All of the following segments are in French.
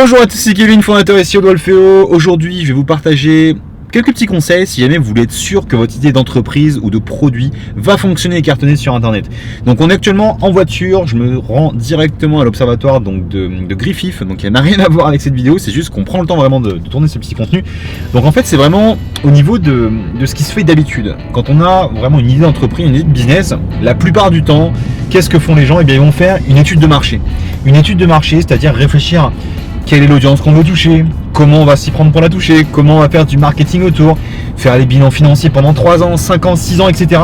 Bonjour à tous, c'est Kevin, fondateur et CEO de Wolfeo. Aujourd'hui, je vais vous partager quelques petits conseils si jamais vous voulez être sûr que votre idée d'entreprise ou de produit va fonctionner et cartonner sur Internet. Donc on est actuellement en voiture, je me rends directement à l'observatoire de Griffith, donc il n'a rien à voir avec cette vidéo, c'est juste qu'on prend le temps vraiment de tourner ce petit contenu. Donc en fait c'est vraiment au niveau de ce qui se fait d'habitude. Quand on a vraiment une idée d'entreprise, une idée de business, la plupart du temps, qu'est-ce que font les gens? Eh bien ils vont faire une étude de marché. Une étude de marché, c'est-à-dire réfléchir quelle est l'audience qu'on veut toucher, comment on va s'y prendre pour la toucher, comment on va faire du marketing autour, faire les bilans financiers pendant 3 ans, 5 ans, 6 ans, etc.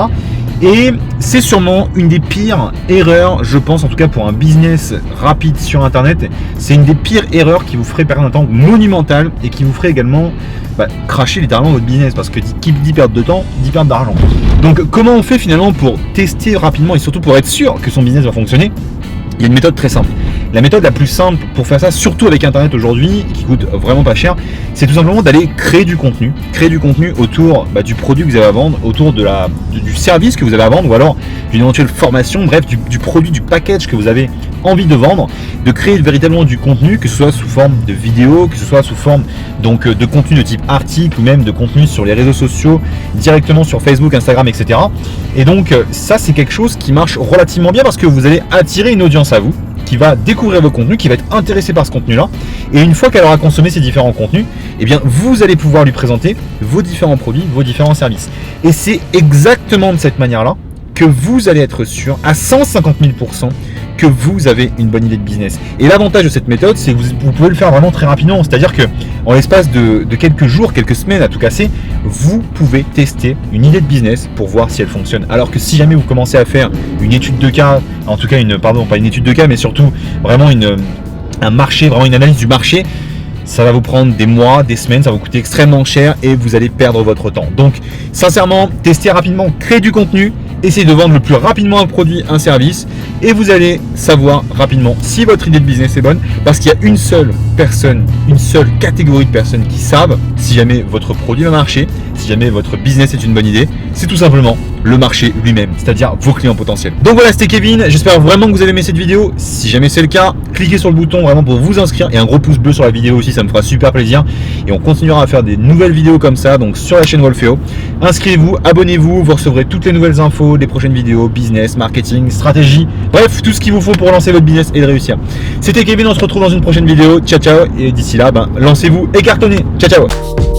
Et c'est sûrement une des pires erreurs, je pense, en tout cas pour un business rapide sur Internet, c'est une des pires erreurs qui vous ferait perdre un temps monumental et qui vous ferait également cracher littéralement votre business, parce que qui dit perdre de temps, dit perdre d'argent. Donc comment on fait finalement pour tester rapidement et surtout pour être sûr que son business va fonctionner? Il y a une méthode très simple. La méthode la plus simple pour faire ça, surtout avec Internet aujourd'hui, qui coûte vraiment pas cher, c'est tout simplement d'aller créer du contenu autour du produit que vous avez à vendre, autour du service que vous avez à vendre, ou alors d'une éventuelle formation, bref, du produit, du package que vous avez envie de vendre, de créer véritablement du contenu, que ce soit sous forme de vidéo, que ce soit sous forme de contenu de type article, ou même de contenu sur les réseaux sociaux, directement sur Facebook, Instagram, etc. Et donc ça, c'est quelque chose qui marche relativement bien parce que vous allez attirer une audience à vous, qui va découvrir vos contenus, qui va être intéressé par ce contenu-là. Et une fois qu'elle aura consommé ces différents contenus, eh bien, vous allez pouvoir lui présenter vos différents produits, vos différents services. Et c'est exactement de cette manière-là que vous allez être sûr à 150 000% que vous avez une bonne idée de business. Et l'avantage de cette méthode, c'est que vous pouvez le faire vraiment très rapidement. C'est-à-dire que en l'espace de quelques jours, quelques semaines à tout casser, vous pouvez tester une idée de business pour voir si elle fonctionne. Alors que si jamais vous commencez à faire une étude de cas, en tout cas pas une étude de cas, mais surtout vraiment un marché, vraiment une analyse du marché, ça va vous prendre des mois, des semaines, ça va vous coûter extrêmement cher et vous allez perdre votre temps. Donc sincèrement, testez rapidement, créez du contenu, essayez de vendre le plus rapidement un produit, un service, et vous allez savoir rapidement si votre idée de business est bonne, parce qu'il y a une seule personne, une seule catégorie de personnes qui savent si jamais votre produit va marcher, si jamais votre business est une bonne idée, c'est tout simplement le marché lui-même, c'est-à-dire vos clients potentiels. Donc voilà, c'était Kevin, j'espère vraiment que vous avez aimé cette vidéo. Si jamais c'est le cas, cliquez sur le bouton vraiment pour vous inscrire et un gros pouce bleu sur la vidéo aussi, ça me fera super plaisir. Et on continuera à faire des nouvelles vidéos comme ça, donc sur la chaîne Wolfeo. Inscrivez-vous, abonnez-vous, vous recevrez toutes les nouvelles infos, les prochaines vidéos, business, marketing, stratégie, bref, tout ce qu'il vous faut pour lancer votre business et le réussir. C'était Kevin, on se retrouve dans une prochaine vidéo. Ciao ciao, et d'ici là, lancez-vous et cartonnez. Ciao ciao.